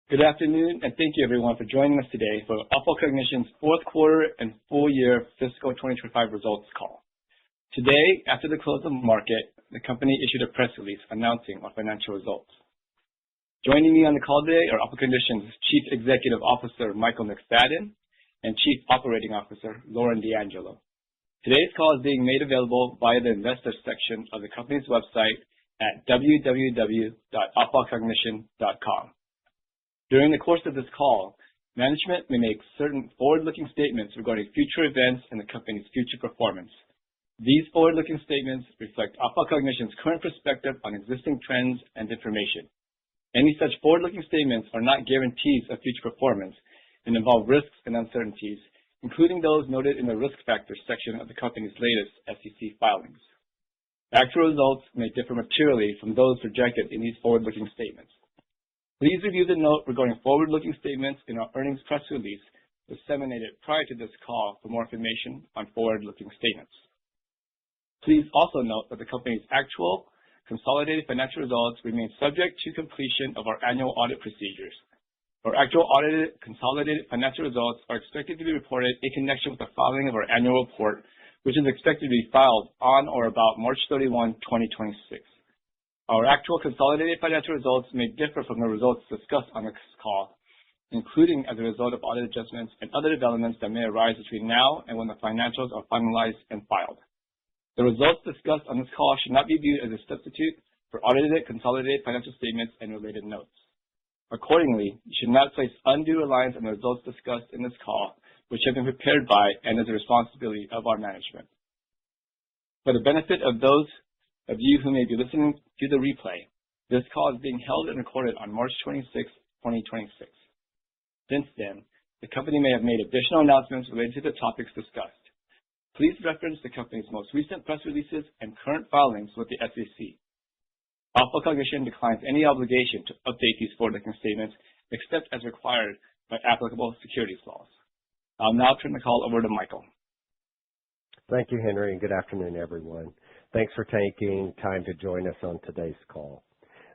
Good afternoon, and thank you everyone for joining us today for Cognition's fourth quarter and full year fiscal 2025 results call. Today, after the close of the market, the company issued a press release announcing our financial results. Joining me on the call today are Cognition's Chief Executive Officer, Michael McFadden, and Chief Operating Officer, Lauren D'Angelo. Today's call is being made available via the investors section of the company's website at www.cognition.com. During the course of this call, management may make certain forward-looking statements regarding future events and the company's future performance. These forward-looking statements reflect Cognition's current perspective on existing trends and information. Any such forward-looking statements are not guarantees of future performance and involve risks and uncertainties, including those noted in the risk factors section of the company's latest SEC filings. Actual results may differ materially from those projected in these forward-looking statements. Please review the note regarding forward-looking statements in our earnings press release disseminated prior to this call for more information on forward-looking statements. Please also note that the company's actual consolidated financial results remain subject to completion of our annual audit procedures. Our actual audited consolidated financial results are expected to be reported in connection with the filing of our annual report, which is expected to be filed on or about March 31, 2026. Our actual consolidated financial results may differ from the results discussed on this call, including as a result of audit adjustments and other developments that may arise between now and when the financials are finalized and filed. The results discussed on this call should not be viewed as a substitute for audited consolidated financial statements and related notes. Accordingly, you should not place undue reliance on the results discussed in this call, which have been prepared by and is the responsibility of our management. For the benefit of those of you who may be listening to the replay, this call is being held and recorded on March 26, 2026. Since then, the company may have made additional announcements related to the topics discussed. Please reference the company's most recent press releases and current filings with the SEC. Cognition declines any obligation to update these forward-looking statements except as required by applicable securities laws. I'll now turn the call over to Michael. Thank you, Henry, and good afternoon, everyone. Thanks for taking time to join us on today's call.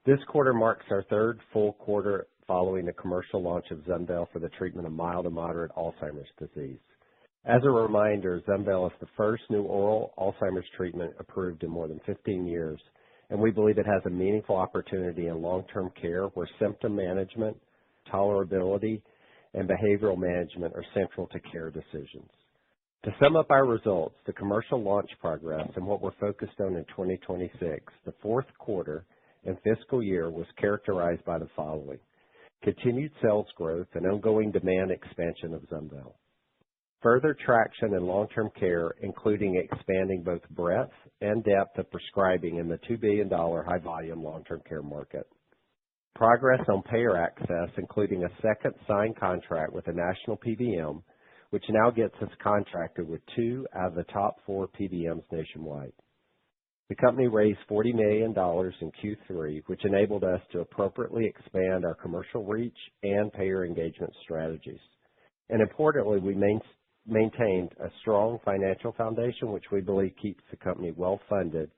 This quarter marks our third full quarter following the commercial launch of ZUNVEYL for the treatment of mild to moderate Alzheimer's disease. As a reminder, ZUNVEYL is the first new oral Alzheimer's treatment approved in more than 15 years, and we believe it has a meaningful opportunity in long-term care where symptom management, tolerability, and behavioral management are central to care decisions. To sum up our results, the commercial launch progress, and what we're focused on in 2026, the fourth quarter and fiscal year was characterized by the following: continued sales growth and ongoing demand expansion of ZUNVEYL. Further traction in long-term care, including expanding both breadth and depth of prescribing in the $2 billion high-volume long-term care market. Progress on payer access, including a second signed contract with a national PBM, which now gets us contracted with 2 out of the top 4 PBMs nationwide. The company raised $40 million in Q3, which enabled us to appropriately expand our commercial reach and payer engagement strategies. And importantly, we maintained a strong financial foundation, which we believe keeps the company well-funded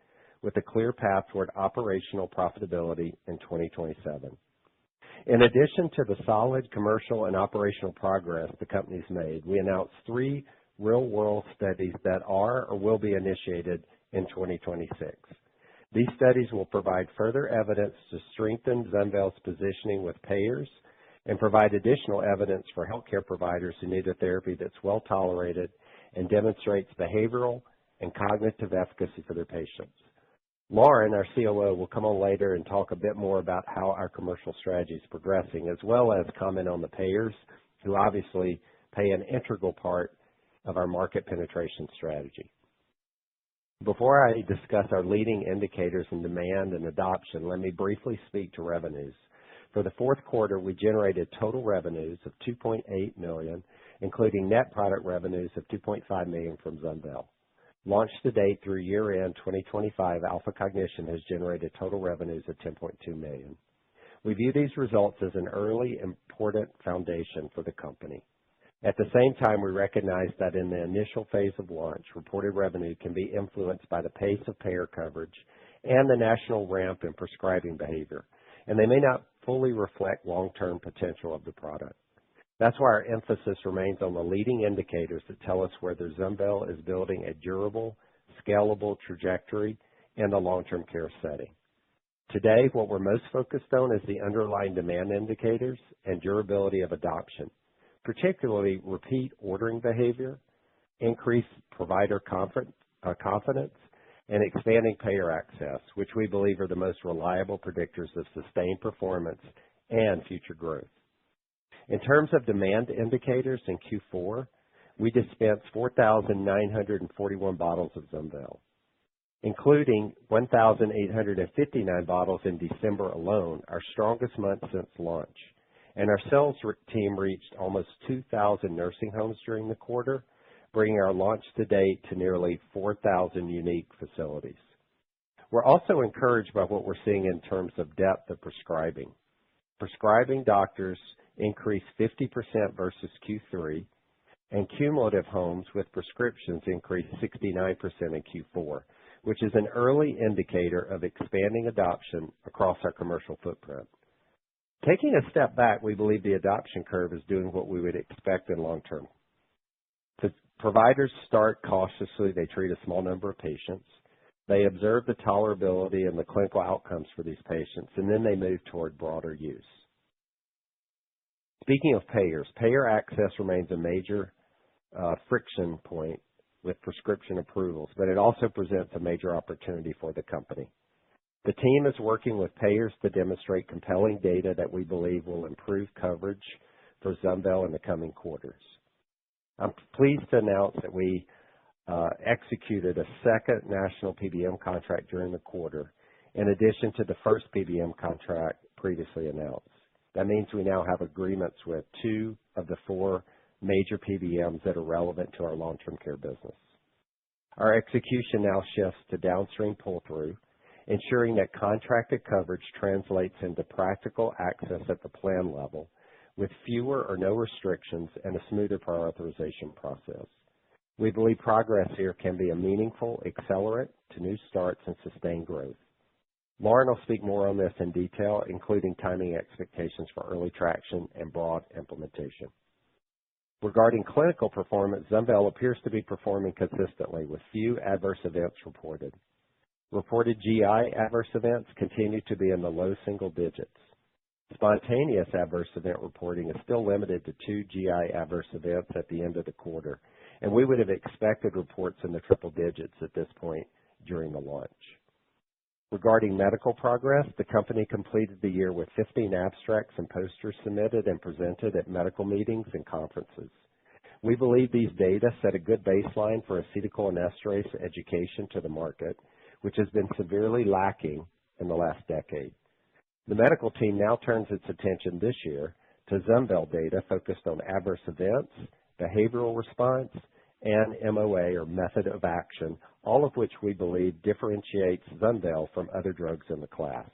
with a clear path toward operational profitability in 2027. In addition to the solid commercial and operational progress the company's made, we announced 3 real-world studies that are or will be initiated in 2026. These studies will provide further evidence to strengthen ZUNVEYL's positioning with payers and provide additional evidence for healthcare providers who need a therapy that's well-tolerated and demonstrates behavioral and cognitive efficacy for their patients. Lauren, our COO, will come on later and talk a bit more about how our commercial strategy is progressing, as well as comment on the payers, who obviously play an integral part of our market penetration strategy. Before I discuss our leading indicators in demand and adoption, let me briefly speak to revenues. For the fourth quarter, we generated total revenues of $2.8 million, including net product revenues of $2.5 million from ZUNVEYL. Launched to date through year-end 2025, Cognition has generated total revenues of $10.2 million. We view these results as an early, important foundation for the company. At the same time, we recognize that in the initial phase of launch, reported revenue can be influenced by the pace of payer coverage and the national ramp in prescribing behavior, and they may not fully reflect long-term potential of the product. That's why our emphasis remains on the leading indicators that tell us whether ZUNVEYL is building a durable, scalable trajectory in the long-term care setting. Today, what we're most focused on is the underlying demand indicators and durability of adoption, particularly repeat ordering behavior, increased provider confidence, and expanding payer access, which we believe are the most reliable predictors of sustained performance and future growth. In terms of demand indicators in Q4, we dispensed 4,941 bottles of ZUNVEYL, including 1,859 bottles in December alone, our strongest month since launch. And our sales team reached almost 2,000 nursing homes during the quarter, bringing our launch to date to nearly 4,000 unique facilities. We're also encouraged by what we're seeing in terms of depth of prescribing. Prescribing doctors increased 50% versus Q3, and cumulative homes with prescriptions increased 69% in Q4, which is an early indicator of expanding adoption across our commercial footprint. Taking a step back, we believe the adoption curve is doing what we would expect in long term. The providers start cautiously. They treat a small number of patients. They observe the tolerability and the clinical outcomes for these patients, and then they move toward broader use. Speaking of payers, payer access remains a major friction point with prescription approvals, but it also presents a major opportunity for the company. The team is working with payers to demonstrate compelling data that we believe will improve coverage for ZUNVEYL in the coming quarters. I'm pleased to announce that we executed a second national PBM contract during the quarter, in addition to the first PBM contract previously announced. That means we now have agreements with 2 of the 4 major PBMs that are relevant to our long-term care business. Our execution now shifts to downstream pull-through, ensuring that contracted coverage translates into practical access at the plan level with fewer or no restrictions and a smoother prior authorization process. We believe progress here can be a meaningful accelerant to new starts and sustained growth. Lauren will speak more on this in detail, including timing expectations for early traction and broad implementation. Regarding clinical performance, ZUNVEYL appears to be performing consistently with few adverse events reported. Reported GI adverse events continue to be in the low single digits. Spontaneous adverse event reporting is still limited to 2 GI adverse events at the end of the quarter, and we would have expected reports in the triple digits at this point during the launch. Regarding medical progress, the company completed the year with 15 abstracts and posters submitted and presented at medical meetings and conferences. We believe these data set a good baseline for acetylcholinesterase education to the market, which has been severely lacking in the last decade. The medical team now turns its attention this year to ZUNVEYL data focused on adverse events, behavioral response, and MOA, or method of action, all of which we believe differentiates ZUNVEYL from other drugs in the class.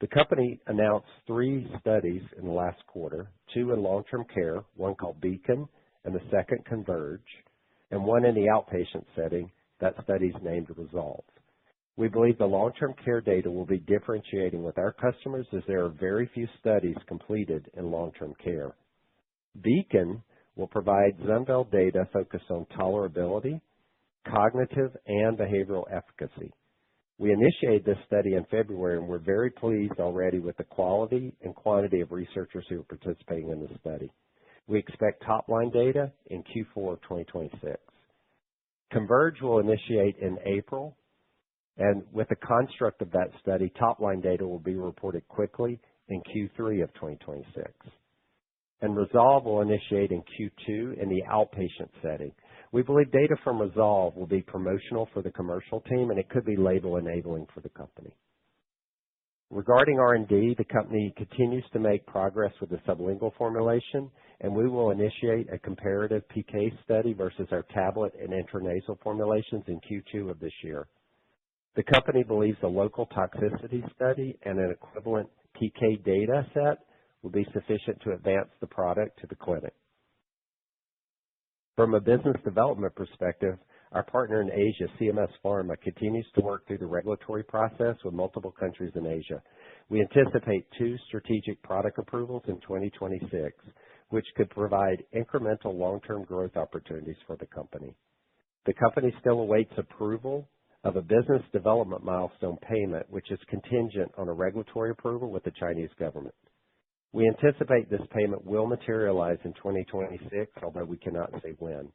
The company announced 3 studies in the last quarter, 2 in long-term care, one called Beacon and the second Converge, and one in the outpatient setting. That study is named Resolve. We believe the long-term care data will be differentiating with our customers as there are very few studies completed in long-term care. Beacon will provide ZUNVEYL data focused on tolerability, cognitive, and behavioral efficacy. We initiated this study in February, and we're very pleased already with the quality and quantity of researchers who are participating in the study. We expect top-line data in Q4 of 2026. Converge will initiate in April, and with the construct of that study, top-line data will be reported quickly in Q3 of 2026. And Resolve will initiate in Q2 in the outpatient setting. We believe data from Resolve will be promotional for the commercial team, and it could be label-enabling for the company. Regarding R&D, the company continues to make progress with the sublingual formulation, and we will initiate a comparative PK study versus our tablet and intranasal formulations in Q2 of this year. The company believes a local toxicity study and an equivalent PK data set will be sufficient to advance the product to the clinic. From a business development perspective, Our partner in Asia, CMS Pharma, continues to work through the regulatory process with multiple countries in Asia. We anticipate 2 strategic product approvals in 2026, which could provide incremental long-term growth opportunities for the company. The company still awaits approval of a business development milestone payment, which is contingent on a regulatory approval with the Chinese government. We anticipate this payment will materialize in 2026, although we cannot say when.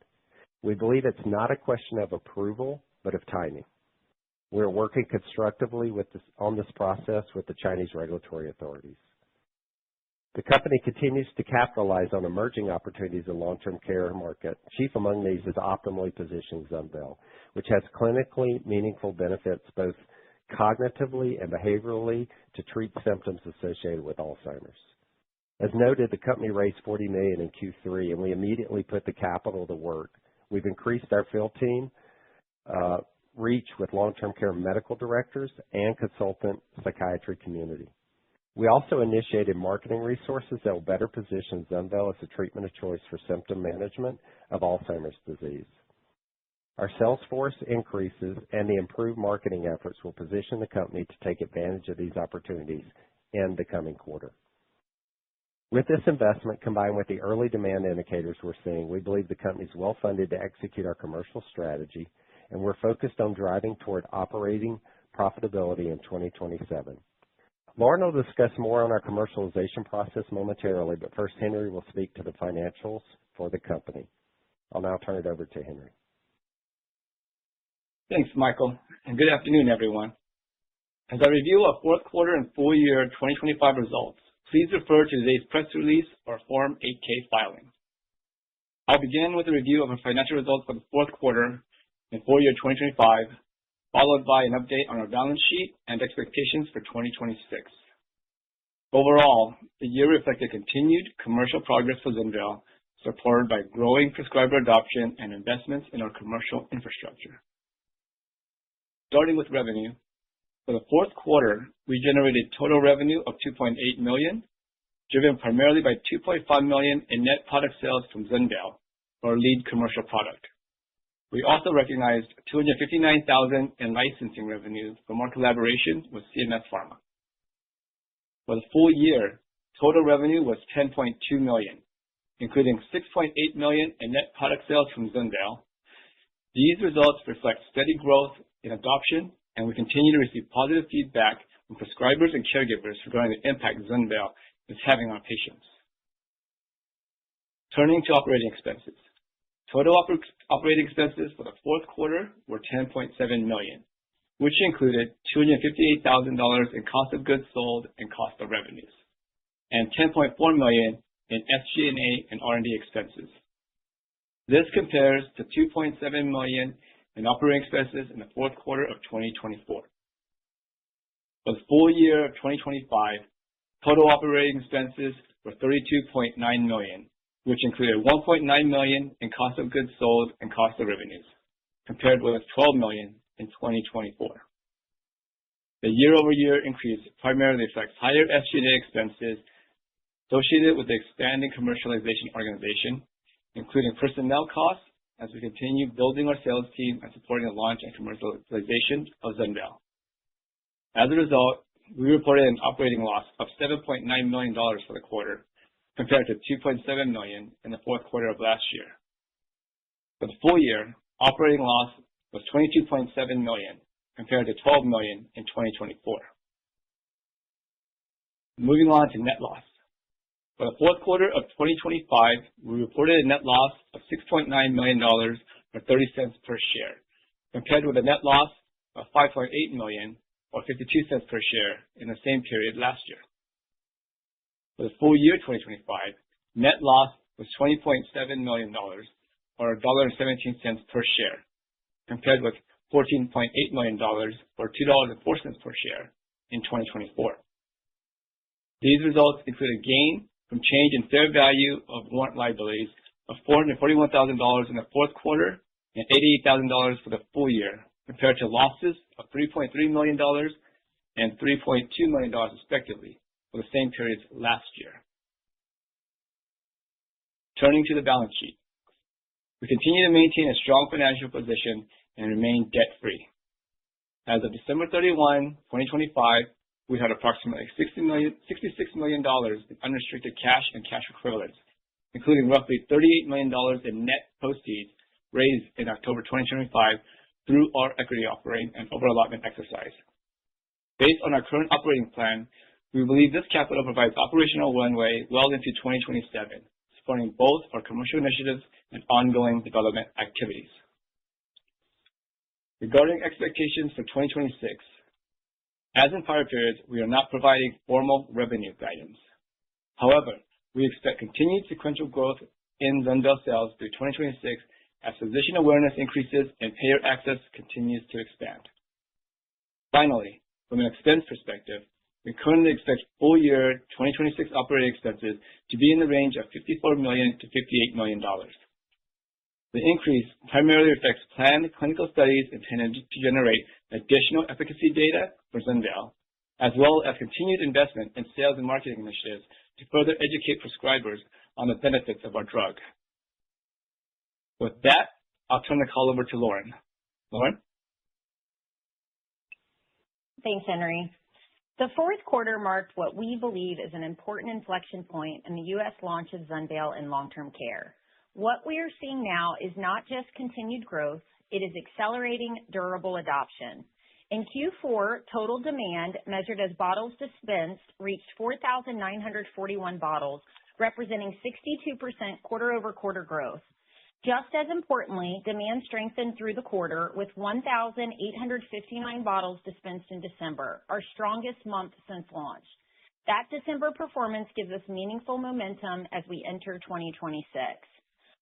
We believe it's not a question of approval, but of timing. We're working constructively on this process with the Chinese regulatory authorities. The company continues to capitalize on emerging opportunities in the long-term care market. Chief among these is optimally positioning ZUNVEYL, which has clinically meaningful benefits both cognitively and behaviorally to treat symptoms associated with Alzheimer's. As noted, the company raised $40 million in Q3, and we immediately put the capital to work. We've increased our field team reach with long-term care medical directors and consultant psychiatry community. We also initiated marketing resources that will better position ZUNVEYL as a treatment of choice for symptom management of Alzheimer's disease. Our sales force increases and the improved marketing efforts will position the company to take advantage of these opportunities in the coming quarter. With this investment combined with the early demand indicators we're seeing, we believe the company is well funded to execute our commercial strategy, and we're focused on driving toward operating profitability in 2027. Lauren will discuss more on our commercialization process momentarily, but first Henry will speak to the financials for the company. I'll now turn it over to Henry. Thanks, Michael, and good afternoon, everyone. As I review our fourth quarter and full year 2025 results, please refer to today's press release or Form 8-K filing. I'll begin with a review of our financial results for the fourth quarter and full year 2025, followed by an update on our balance sheet and expectations for 2026. Overall, the year reflected continued commercial progress for ZUNVEYL, supported by growing prescriber adoption and investments in our commercial infrastructure. Starting with revenue, for the fourth quarter, we generated total revenue of $2.8 million, driven primarily by $2.5 million in net product sales from ZUNVEYL, our lead commercial product. We also recognized $259,000 in licensing revenue from our collaboration with CMS Pharma. For the full year, total revenue was $10.2 million, including $6.8 million in net product sales from ZUNVEYL. These results reflect steady growth in adoption, and we continue to receive positive feedback from prescribers and caregivers regarding the impact ZUNVEYL is having on patients. Turning to operating expenses. Total operating expenses for the fourth quarter were $10.7 million, which included $258,000 in cost of goods sold and cost of revenues, and $10.4 million in SG&A and R&D expenses. This compares to $2.7 million in operating expenses in the fourth quarter of 2024. For the full year of 2025, total operating expenses were $32.9 million, which included $1.9 million in cost of goods sold and cost of revenues, compared with $12 million in 2024. The year-over-year increase primarily reflects higher SG&A expenses associated with the expanding commercialization organization, including personnel costs as we continue building our sales team and supporting the launch and commercialization of ZUNVEYL. As a result, we reported an operating loss of $7.9 million for the quarter, compared to $2.7 million in the fourth quarter of last year. For the full year, operating loss was $22.7 million, compared to $12 million in 2024. Moving on to net loss. For the fourth quarter of 2025, we reported a net loss of $6.9 million, or 30 cents per share, compared with a net loss of $5.8 million, or 52 cents per share in the same period last year. For the full year 2025, net loss was $20.7 million, or $1.17 per share, compared with $14.8 million, or $2.04 per share in 2024. These results include a gain from change in fair value of warrant liabilities of $441,000 in the fourth quarter and $88,000 for the full year, compared to losses of $3.3 million and $3.2 million respectively for the same periods last year. Turning to the balance sheet. We continue to maintain a strong financial position and remain debt-free. As of December 31, 2025, we had approximately $66 million in unrestricted cash and cash equivalents, including roughly $38 million in net proceeds raised in October 2025 through our equity offering and over-allotment exercise. Based on our current operating plan, we believe this capital provides operational runway well into 2027, supporting both our commercial initiatives and ongoing development activities. Regarding expectations for 2026, as in prior periods, we are not providing formal revenue guidance. However, we expect continued sequential growth in ZUNVEYL sales through 2026 as physician awareness increases and payer access continues to expand. Finally, from an expense perspective, we currently expect full year 2026 operating expenses to be in the range of $54 million to $58 million. The increase primarily reflects planned clinical studies intended to generate additional efficacy data for ZUNVEYL, as well as continued investment in sales and marketing initiatives to further educate prescribers on the benefits of our drug. With that, I'll turn the call over to Lauren. Lauren? Thanks, Henry. The fourth quarter marked what we believe is an important inflection point in the U.S. launch of ZUNVEYL in long-term care. What we are seeing now is not just continued growth, it is accelerating durable adoption. In Q4, total demand measured as bottles dispensed reached 4,941 bottles, representing 62% quarter-over-quarter growth. Just as importantly, demand strengthened through the quarter with 1,859 bottles dispensed in December, our strongest month since launch. That December performance gives us meaningful momentum as we enter 2026.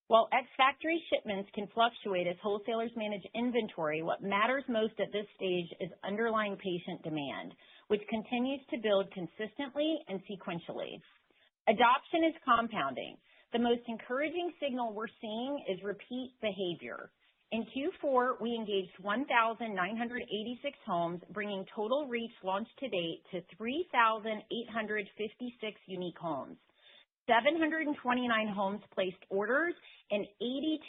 While ex-factory shipments can fluctuate as wholesalers manage inventory, what matters most at this stage is underlying patient demand, which continues to build consistently and sequentially. Adoption is compounding. The most encouraging signal we're seeing is repeat behavior. In Q4, we engaged 1,986 homes, bringing total reach launch to date to 3,856 unique homes. 729 homes placed orders, and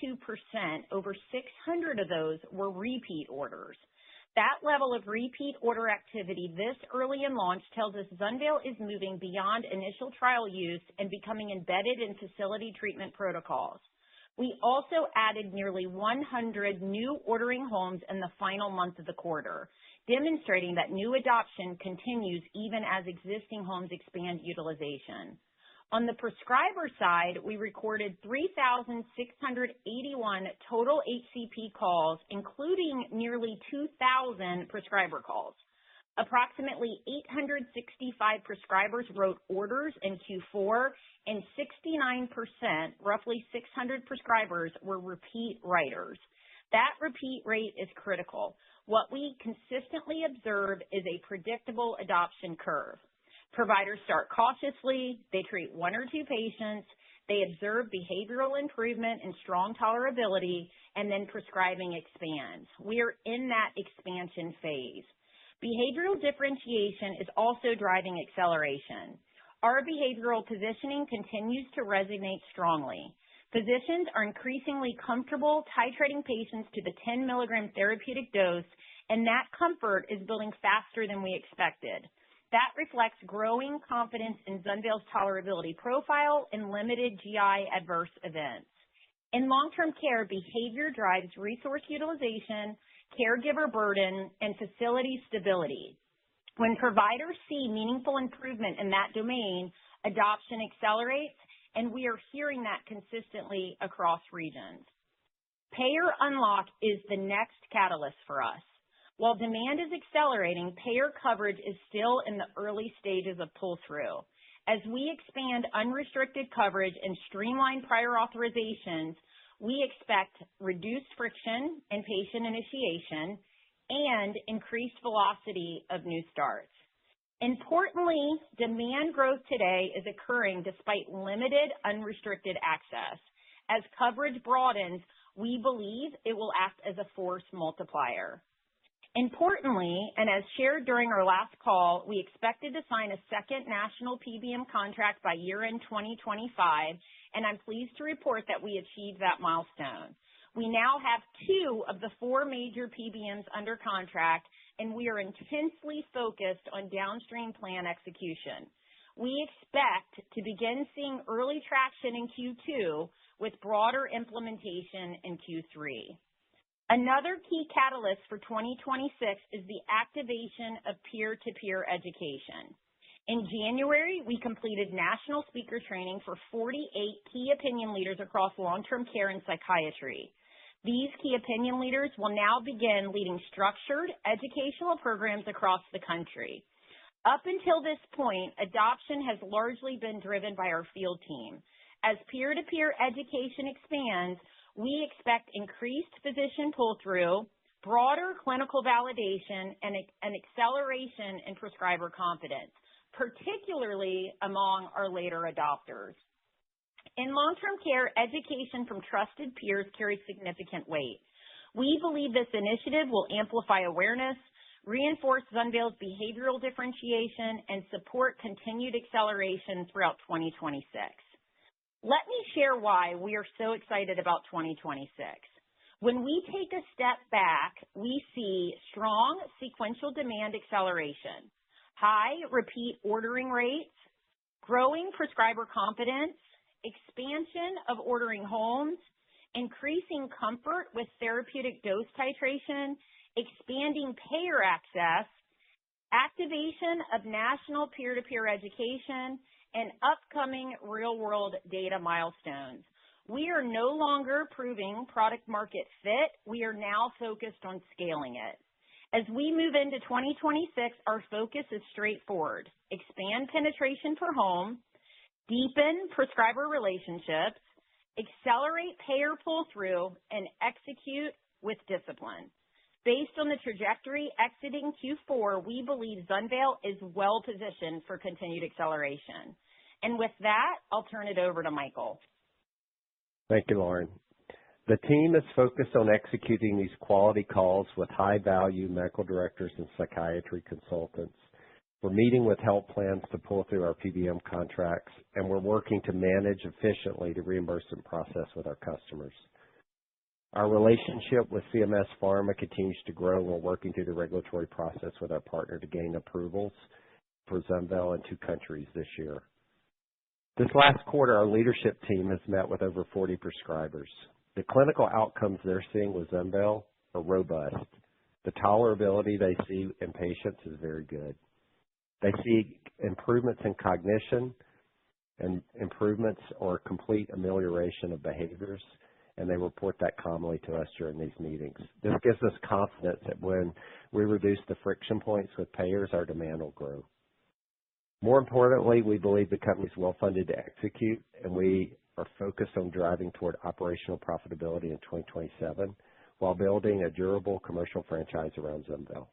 82%, over 600 of those, were repeat orders. That level of repeat order activity this early in launch tells us ZUNVEYL is moving beyond initial trial use and becoming embedded in facility treatment protocols. We also added nearly 100 new ordering homes in the final month of the quarter, demonstrating that new adoption continues even as existing homes expand utilization. On the prescriber side, we recorded 3,681 total HCP calls, including nearly 2,000 prescriber calls. Approximately 865 prescribers wrote orders in Q4, and 69%, roughly 600 prescribers, were repeat writers. That repeat rate is critical. What we consistently observe is a predictable adoption curve. Providers start cautiously, they treat one or two patients, they observe behavioral improvement and strong tolerability, and then prescribing expands. We are in that expansion phase. Behavioral differentiation is also driving acceleration. Our behavioral positioning continues to resonate strongly. Physicians are increasingly comfortable titrating patients to the 10 milligram therapeutic dose, and that comfort is building faster than we expected. That reflects growing confidence in ZUNVEYL's tolerability profile and limited GI adverse events. In long-term care, behavior drives resource utilization, caregiver burden, and facility stability. When providers see meaningful improvement in that domain, adoption accelerates, and we are hearing that consistently across regions. Payer unlock is the next catalyst for us. While demand is accelerating, payer coverage is still in the early stages of pull-through. As we expand unrestricted coverage and streamline prior authorizations, we expect reduced friction in patient initiation and increased velocity of new starts. Importantly, demand growth today is occurring despite limited unrestricted access. As coverage broadens, we believe it will act as a force multiplier. Importantly, and as shared during our last call, we expected to sign a second national PBM contract by year-end 2025, and I'm pleased to report that we achieved that milestone. We now have 2 of the 4 major PBMs under contract, and we are intensely focused on downstream plan execution. We expect to begin seeing early traction in Q2 with broader implementation in Q3. Another key catalyst for 2026 is the activation of peer-to-peer education. In January, we completed national speaker training for 48 key opinion leaders across long-term care and psychiatry. These key opinion leaders will now begin leading structured educational programs across the country. Up until this point, adoption has largely been driven by our field team. As peer-to-peer education expands, we expect increased physician pull-through, broader clinical validation, and an acceleration in prescriber confidence, particularly among our later adopters. In long-term care, education from trusted peers carries significant weight. We believe this initiative will amplify awareness, reinforce ZUNVEYL's behavioral differentiation, and support continued acceleration throughout 2026. Let me share why we are so excited about 2026. When we take a step back, we see strong sequential demand acceleration, high repeat ordering rates, growing prescriber confidence, expansion of ordering homes, increasing comfort with therapeutic dose titration, expanding payer access, activation of national peer-to-peer education, and upcoming real-world data milestones. We are no longer proving product market fit. We are now focused on scaling it. As we move into 2026, our focus is straightforward: expand penetration per home, deepen prescriber relationships, accelerate payer pull-through, and execute with discipline. Based on the trajectory exiting Q4, we believe ZUNVEYL is well-positioned for continued acceleration. And with that, I'll turn it over to Michael. Thank you, Lauren. The team is focused on executing these quality calls with high-value medical directors and psychiatry consultants. We're meeting with health plans to pull through our PBM contracts, and we're working to manage efficiently the reimbursement process with our customers. Our relationship with CMS Pharma continues to grow, and we're working through the regulatory process with our partner to gain approvals for ZUNVEYL in 2 countries this year. This last quarter, our leadership team has met with over 40 prescribers. The clinical outcomes they're seeing with ZUNVEYL are robust. The tolerability they see in patients is very good. They see improvements in cognition and improvements or complete amelioration of behaviors, and they report that commonly to us during these meetings. This gives us confidence that when we reduce the friction points with payers, our demand will grow. More importantly, we believe the company is well-funded to execute, and we are focused on driving toward operational profitability in 2027 while building a durable commercial franchise around ZUNVEYL.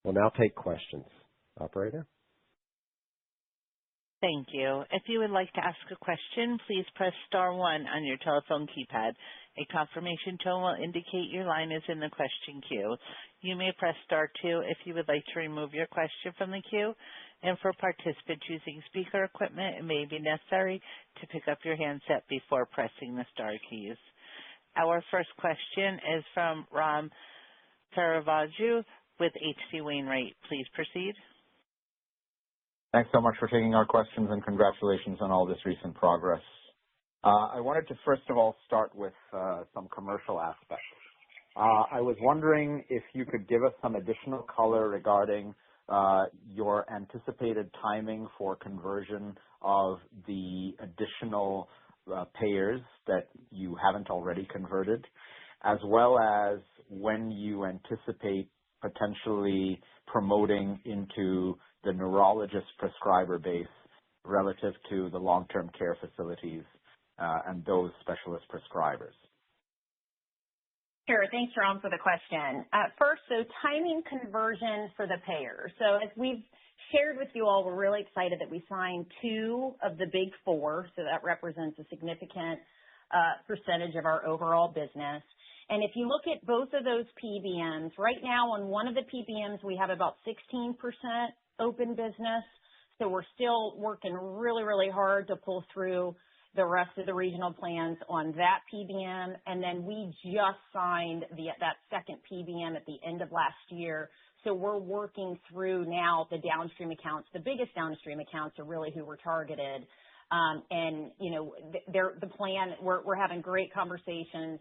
We'll now take questions. Operator? Thank you. If you would like to ask a question, please press star 1 on your telephone keypad. A confirmation tone will indicate your line is in the question queue. You may press star 2 if you would like to remove your question from the queue. And for participants using speaker equipment, it may be necessary to pick up your handset before pressing the star keys. Our first question is from Ram Selvaraju with H.C. Wainwright. Please proceed. Thanks so much for taking our questions, and congratulations on all this recent progress. I wanted to first of all start with some commercial aspects. I was wondering if you could give us some additional color regarding your anticipated timing for conversion of the additional payers that you haven't already converted, as well as when you anticipate potentially promoting into the neurologist prescriber base relative to the long-term care facilities and those specialist prescribers. Sure. Thanks, Ram, for the question. First, so timing conversion for the payer. So as we've shared with you all, we're really excited that we signed 2 of the big 4, so that represents a significant percentage of our overall business. And if you look at both of those PBMs, right now on one of the PBMs, we have about 16% open business. So we're still working really, really hard to pull through the rest of the regional plans on that PBM. And then we just signed that second PBM at the end of last year. So we're working through now the downstream accounts. The biggest downstream accounts are really who we're targeted. And, you know, the plan, we're having great conversations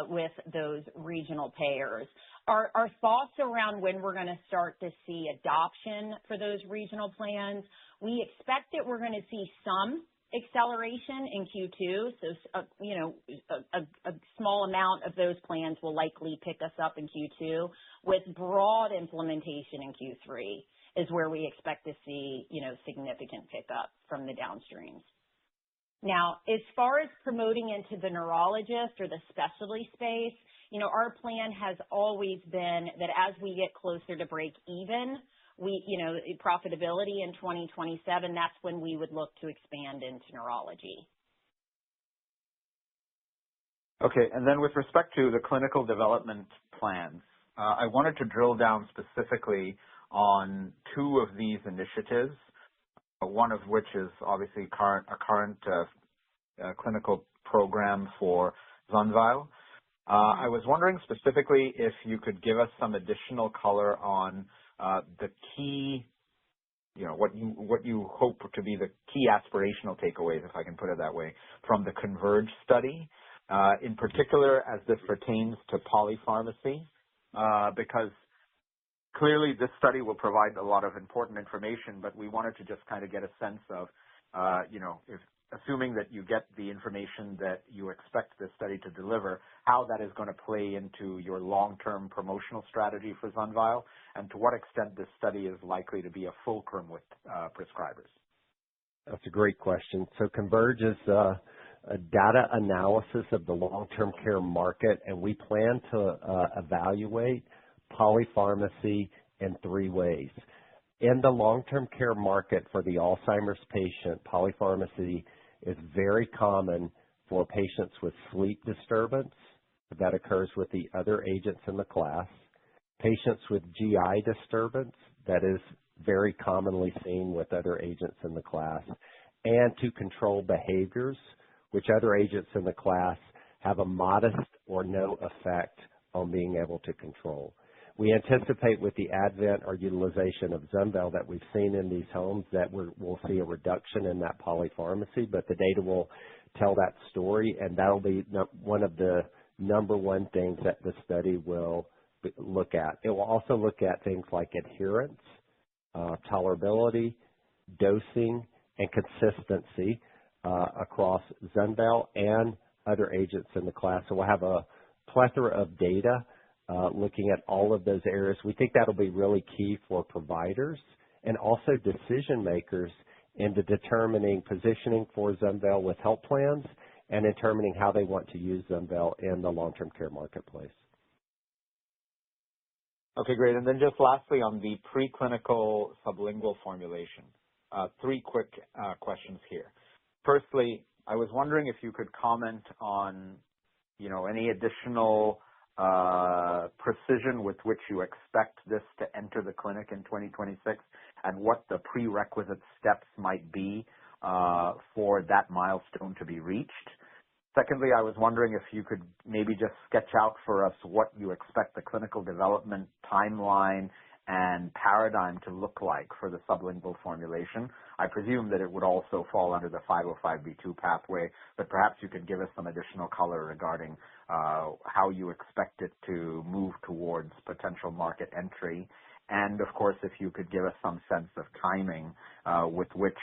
with those regional payers. Our thoughts around when we're going to start to see adoption for those regional plans, we expect that we're going to see some acceleration in Q2. So, you know, a small amount of those plans will likely pick us up in Q2, with broad implementation in Q3 is where we expect to see, you know, significant pickup from the downstreams. Now, as far as promoting into the neurologist or the specialty space, you know, our plan has always been that as we get closer to break even, you know, profitability in 2027, that's when we would look to expand into neurology. Okay. And then with respect to the clinical development plans, I wanted to drill down specifically on two of these initiatives, one of which is obviously a current clinical program for ZUNVEYL. I was wondering specifically if you could give us some additional color on the key, you know, what you hope to be the key aspirational takeaways, if I can put it that way, from the CONVERGE study, in particular as this pertains to polypharmacy, because clearly this study will provide a lot of important information, but we wanted to just kind of get a sense of, you know, if assuming that you get the information that you expect this study to deliver, how that is going to play into your long-term promotional strategy for ZUNVEYL, and to what extent this study is likely to be a fulcrum with prescribers. That's a great question. So CONVERGE is a data analysis of the long-term care market, and we plan to evaluate polypharmacy in three ways. In the long-term care market for the Alzheimer's patient, polypharmacy is very common for patients with sleep disturbance that occurs with the other agents in the class, patients with GI disturbance that is very commonly seen with other agents in the class, and to control behaviors, which other agents in the class have a modest or no effect on being able to control. We anticipate with the advent or utilization of ZUNVEYL that we've seen in these homes that we'll see a reduction in that polypharmacy, but the data will tell that story, and that'll be one of the number one things that the study will look at. It will also look at things like adherence, tolerability, dosing, and consistency across ZUNVEYL and other agents in the class. So we'll have a plethora of data looking at all of those areas. We think that'll be really key for providers and also decision makers into determining positioning for ZUNVEYL with health plans and determining how they want to use ZUNVEYL in the long-term care marketplace. Okay, great. And then just lastly on the preclinical sublingual formulation, three quick questions here. Firstly, I was wondering if you could comment on, you know, any additional precision with which you expect this to enter the clinic in 2026 and what the prerequisite steps might be for that milestone to be reached. Secondly, I was wondering if you could maybe just sketch out for us what you expect the clinical development timeline and paradigm to look like for the sublingual formulation. I presume that it would also fall under the 505(b)(2) pathway, but perhaps you could give us some additional color regarding how you expect it to move towards potential market entry. And, of course, if you could give us some sense of timing with which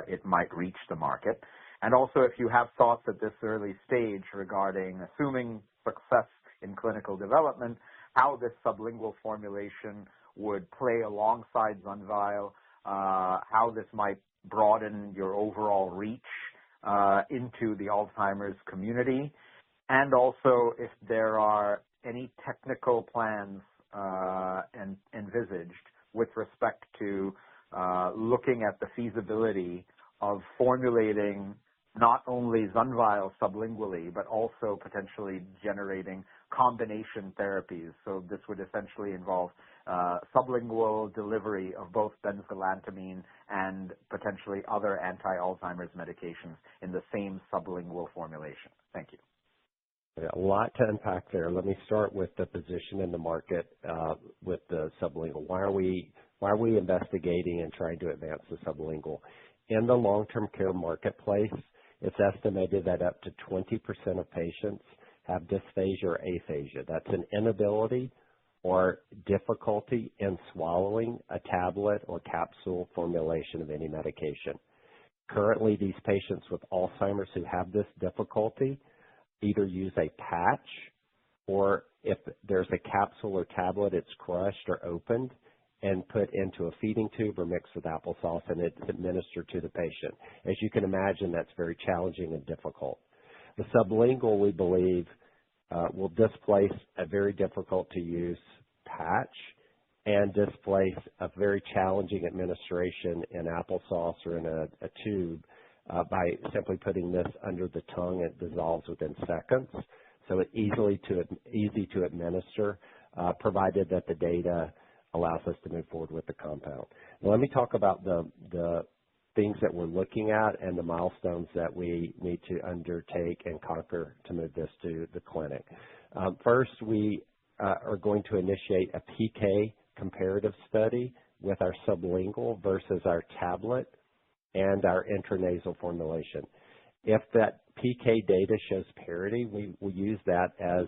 it might reach the market. And also, if you have thoughts at this early stage regarding, assuming success in clinical development, how this sublingual formulation would play alongside ZUNVEYL, how this might broaden your overall reach into the Alzheimer's community, and also if there are any technical plans envisaged with respect to looking at the feasibility of formulating not only ZUNVEYL sublingually, but also potentially generating combination therapies. So this would essentially involve sublingual delivery of both benzylamine and potentially other anti-Alzheimer's medications in the same sublingual formulation. Thank you. A lot to unpack there. Let me start with the position in the market with the sublingual. Why are we investigating and trying to advance the sublingual? In the long-term care marketplace, it's estimated that up to 20% of patients have dysphagia or aphasia. That's an inability or difficulty in swallowing a tablet or capsule formulation of any medication. Currently, these patients with Alzheimer's who have this difficulty either use a patch, or if there's a capsule or tablet, it's crushed or opened and put into a feeding tube or mixed with applesauce, and it's administered to the patient. As you can imagine, that's very challenging and difficult. The sublingual, we believe, will displace a very difficult to use patch and displace a very challenging administration in applesauce or in a tube by simply putting this under the tongue. It dissolves within seconds. So it's easy to administer, provided that the data allows us to move forward with the compound. Now, let me talk about the things that we're looking at and the milestones that we need to undertake and conquer to move this to the clinic. First, we are going to initiate a PK comparative study with our sublingual versus our tablet and our intranasal formulation. If that PK data shows parity, we will use that as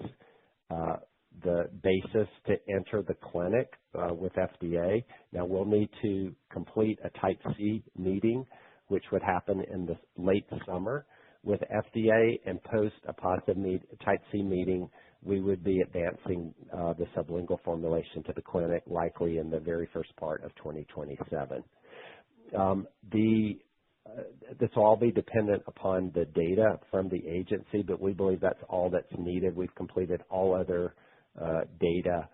the basis to enter the clinic with FDA. Now, we'll need to complete a Type C meeting, which would happen in the late summer with FDA, and post a positive Type C meeting, we would be advancing the sublingual formulation to the clinic, likely in the very first part of 2027. This will all be dependent upon the data from the agency, but we believe that's all that's needed. We've completed all other data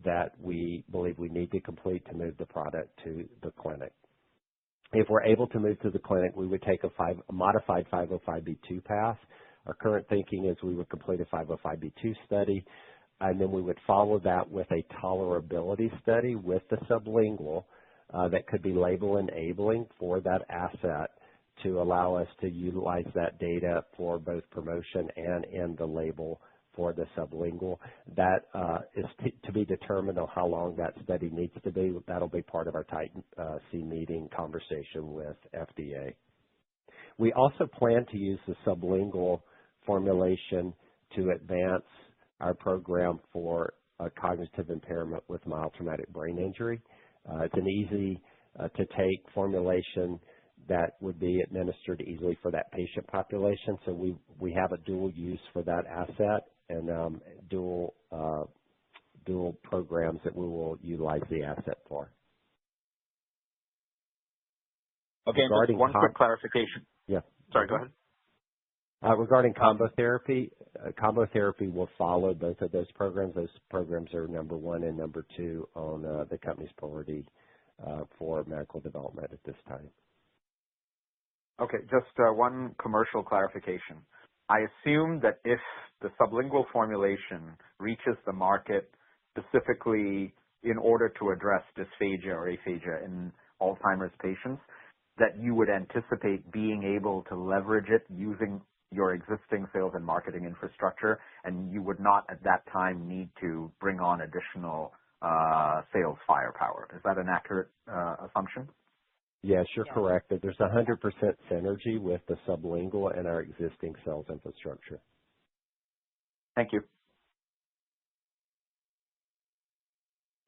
that we believe we need to complete to move the product to the clinic. If we're able to move to the clinic, we would take a modified 505(b)(2) path. Our current thinking is we would complete a 505(b)(2) study, and then we would follow that with a tolerability study with the sublingual that could be label enabling for that asset to allow us to utilize that data for both promotion and in the label for the sublingual. That is to be determined on how long that study needs to be. That'll be part of our Type C meeting conversation with FDA. We also plan to use the sublingual formulation to advance our program for cognitive impairment with mild traumatic brain injury. It's an easy to take formulation that would be administered easily for that patient population. So we have a dual use for that asset and dual programs that we will utilize the asset for. Okay, one quick clarification. Yeah. Sorry, go ahead. Regarding combo therapy will follow both of those programs. Those programs are number 1 and number 2 on the company's priority for medical development at this time. Okay, just one commercial clarification. I assume that if the sublingual formulation reaches the market specifically in order to address dysphagia or aphasia in Alzheimer's patients, that you would anticipate being able to leverage it using your existing sales and marketing infrastructure, and you would not at that time need to bring on additional sales firepower. Is that an accurate assumption? Yes, you're correct. That there's 100% synergy with the sublingual and our existing sales infrastructure. Thank you.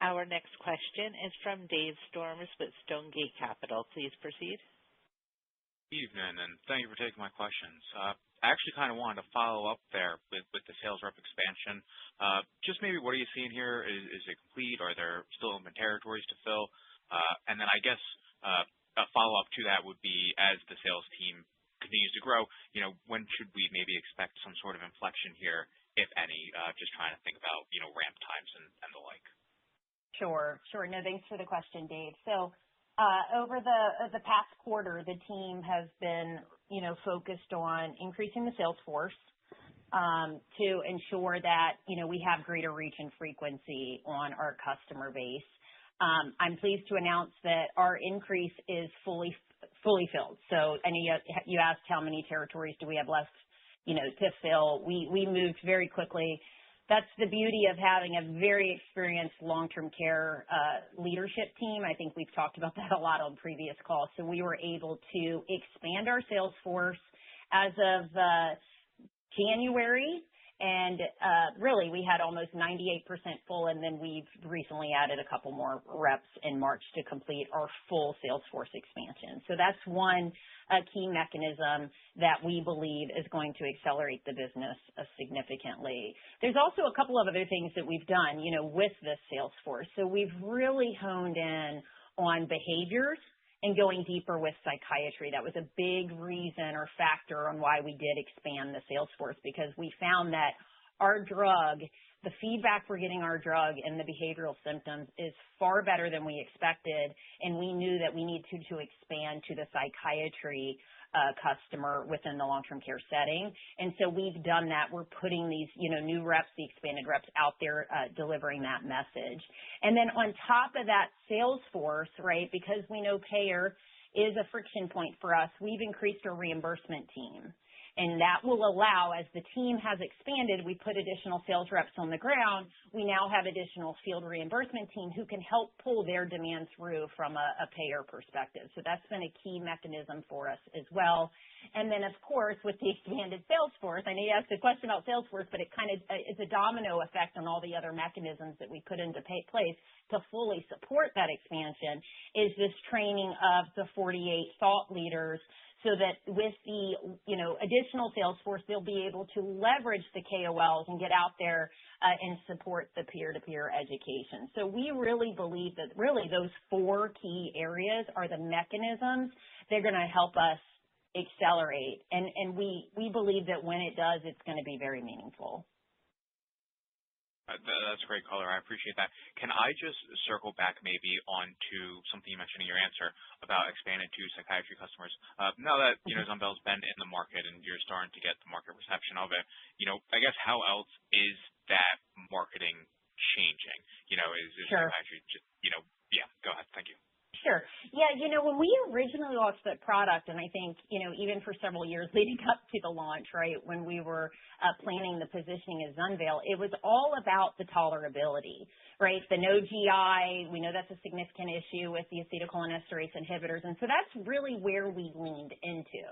Our next question is from Dave Storms with Stonegate Capital. Please proceed. Evening, and thank you for taking my questions. I actually kind of wanted to follow up there with the sales rep expansion. Just maybe what are you seeing here? Is it complete? Are there still open territories to fill? And then I guess a follow-up to that would be, as the sales team continues to grow, when should we maybe expect some sort of inflection here, if any? Just trying to think about, ramp times and the like. Sure. No, thanks for the question, Dave. So Over the past quarter, the team has been, focused on increasing the sales force to ensure that, we have greater reach and frequency on our customer base. I'm pleased to announce that our increase is fully filled. So, and you asked how many territories do we have left, to fill. We moved very quickly. That's the beauty of having a very experienced long-term care leadership team. I think we've talked about that a lot on previous calls. So we were able to expand our sales force as of January. And really, we had almost 98% full, and then we've recently added a couple more reps in March to complete our full sales force expansion. So that's one key mechanism that we believe is going to accelerate the business significantly. There's also a couple of other things that we've done, with this sales force. So we've really honed in on behaviors and going deeper with psychiatry. That was a big reason or factor on why we did expand the sales force, because we found that our drug, the feedback we're getting our drug and the behavioral symptoms is far better than we expected, and we knew that we needed to expand to the psychiatry customer within the long-term care setting. And so we've done that. We're putting these, new reps, the expanded reps out there, delivering that message. And then on top of that sales force, right, because we know payer is a friction point for us, we've increased our reimbursement team. And that will allow, as the team has expanded, we put additional sales reps on the ground. We now have additional field reimbursement team who can help pull their demand through from a payer perspective. So that's been a key mechanism for us as well. And then, of course, with the expanded sales force, I know you asked a question about sales force, but it's a domino effect on all the other mechanisms that we put into place to fully support that expansion, is this training of the 48 thought leaders, so that with the, additional sales force, they'll be able to leverage the KOLs and get out there and support the peer-to-peer education. So we really believe that really those four key areas are the mechanisms. They're going to help us accelerate. And we believe that when it does, it's going to be very meaningful. That's great color. I appreciate that. Can I just circle back maybe onto something you mentioned in your answer about expanding to psychiatry customers? Now that, ZUNVEYL's been in the market and you're starting to get the market reception of it, I guess how else is that marketing changing? Is Sure. psychiatry just, yeah, go ahead. Thank you. Sure. Yeah, when we originally launched the product, and I think, even for several years leading up to the launch, right, when we were planning the positioning of ZUNVEYL, it was all about the tolerability, right? The no GI, we know that's a significant issue with the acetylcholinesterase inhibitors, and so that's really where we leaned into.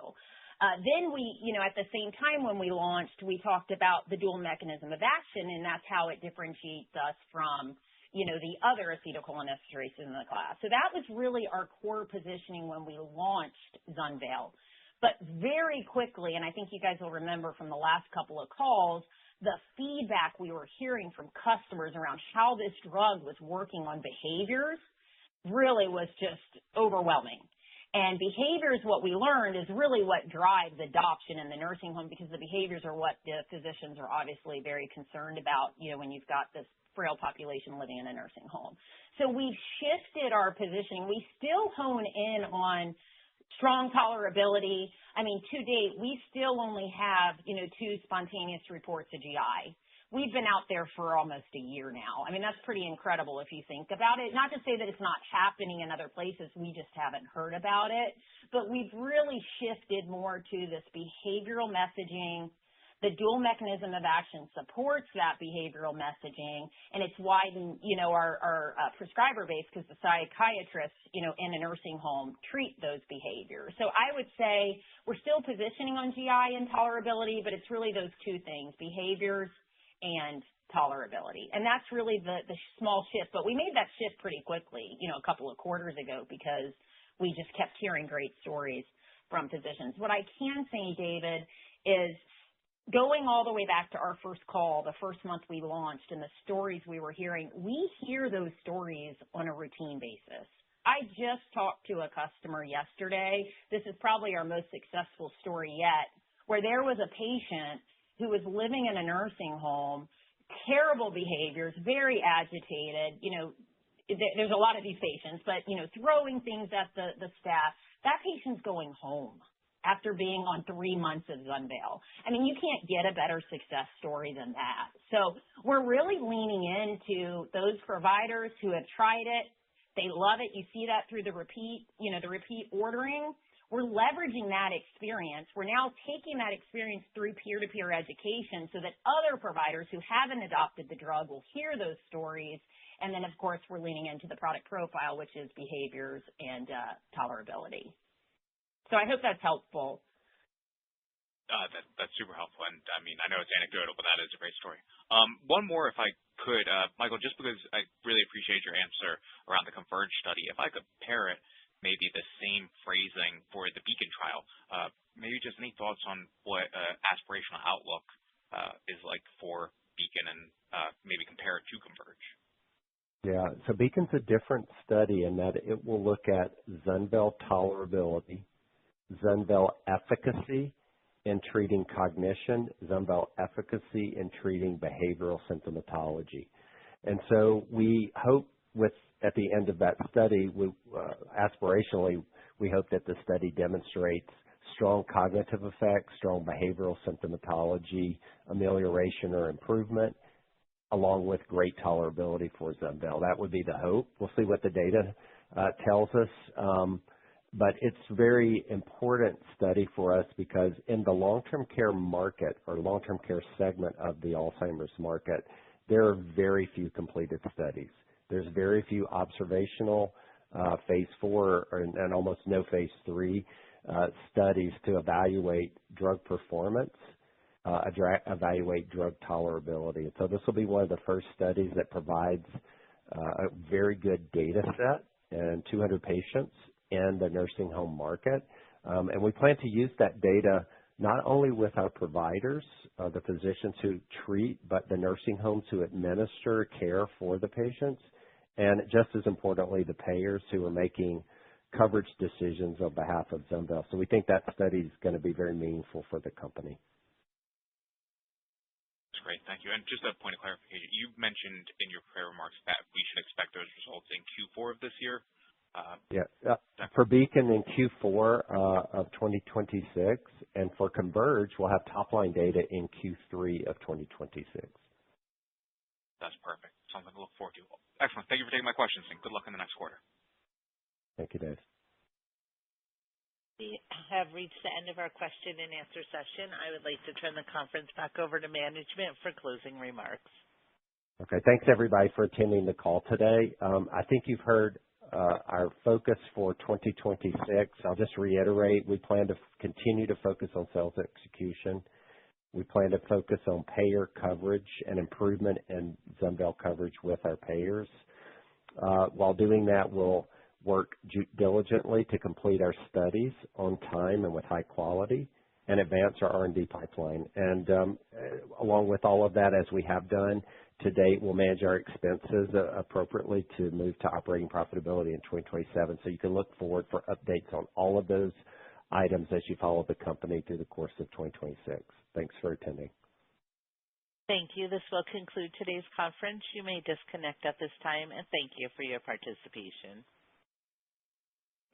Then we, at the same time when we launched, we talked about the dual mechanism of action, and that's how it differentiates us from the other acetylcholinesterase in the class. So that was really our core positioning when we launched ZUNVEYL. But very quickly, and I think you guys will remember from the last couple of calls, the feedback we were hearing from customers around how this drug was working on behaviors really was just overwhelming. And behaviors, what we learned, is really what drives adoption in the nursing home, because the behaviors are what the physicians are obviously very concerned about, when you've got this frail population living in a nursing home. So we've shifted our positioning. We still hone in on strong tolerability. I mean, to date, we still only have, 2 spontaneous reports of GI. We've been out there for almost a year now. I mean, that's pretty incredible if you think about it. Not to say that it's not happening in other places, we just haven't heard about it. But we've really shifted more to this behavioral messaging. The dual mechanism of action supports that behavioral messaging, and it's widened, our prescriber base, because the psychiatrists, in a nursing home treat those behaviors. So I would say we're still positioning on GI and tolerability, but it's really those two things, behaviors and tolerability. And that's really the small shift. But we made that shift pretty quickly, a couple of quarters ago, because we just kept hearing great stories from physicians. What I can say, David, is going all the way back to our first call, the first month we launched, and the stories we were hearing, we hear those stories on a routine basis. I just talked to a customer yesterday. This is probably our most successful story yet, where there was a patient who was living in a nursing home, terrible behaviors, very agitated, there's a lot of these patients, but, throwing things at the staff, that patient's going home after being on 3 months of ZUNVEYL. I mean, you can't get a better success story than that. So we're really leaning into those providers who have tried it. They love it. You see that through the repeat ordering. We're leveraging that experience. We're now taking that experience through peer-to-peer education so that other providers who haven't adopted the drug will hear those stories. And then, of course, we're leaning into the product profile, which is behaviors and tolerability. So I hope that's helpful. That's super helpful. And I mean, I know it's anecdotal, but that is a great story. One more, if I could, Michael, just because I really appreciate your answer around the Converge study. If I could pair it, maybe the same phrasing for the Beacon trial, maybe just any thoughts on what aspirational outlook is like for Beacon and maybe compare it to Converge. Yeah, so Beacon's a different study in that it will look at ZUNVEYL tolerability, ZUNVEYL efficacy in treating cognition, ZUNVEYL efficacy in treating behavioral symptomatology. And so we hope at the end of that study, aspirationally, we hope that the study demonstrates strong cognitive effects, strong behavioral symptomatology, amelioration or improvement, along with great tolerability for ZUNVEYL. That would be the hope. We'll see what the data tells us. But it's a very important study for us because in the long-term care market or long-term care segment of the Alzheimer's market, there are very few completed studies. There's very few observational phase 4 and almost no phase 3 studies to evaluate drug performance, evaluate drug tolerability. And so this will be one of the first studies that provides a very good data set and 200 patients in the nursing home market. And we plan to use that data not only with our providers, the physicians who treat, but the nursing homes who administer care for the patients, and just as importantly, the payers who are making coverage decisions on behalf of ZUNVEYL. So we think that study is going to be very meaningful for the company. That's great. Thank you. And just a point of clarification, you mentioned in your prepared remarks that we should expect those results in Q4 of this year. For Beacon in Q4 of 2026, and for Converge, we'll have top-line data in Q3 of 2026. That's perfect. Something to look forward to. Excellent. Thank you for taking my questions, and good luck in the next quarter. Thank you, Dave. We have reached the end of our question and answer session. I would like to turn the conference back over to management for closing remarks. Okay. Thanks, everybody, for attending the call today. I think you've heard our focus for 2026. I'll just reiterate, we plan to continue to focus on sales execution. We plan to focus on payer coverage and improvement in ZUNVEYL coverage with our payers. While doing that, we'll work diligently to complete our studies on time and with high quality and advance our R&D pipeline. And along with all of that, as we have done to date, we'll manage our expenses appropriately to move to operating profitability in 2027. So you can look forward for updates on all of those items as you follow the company through the course of 2026. Thanks for attending. Thank you. This will conclude today's conference. You may disconnect at this time, and thank you for your participation.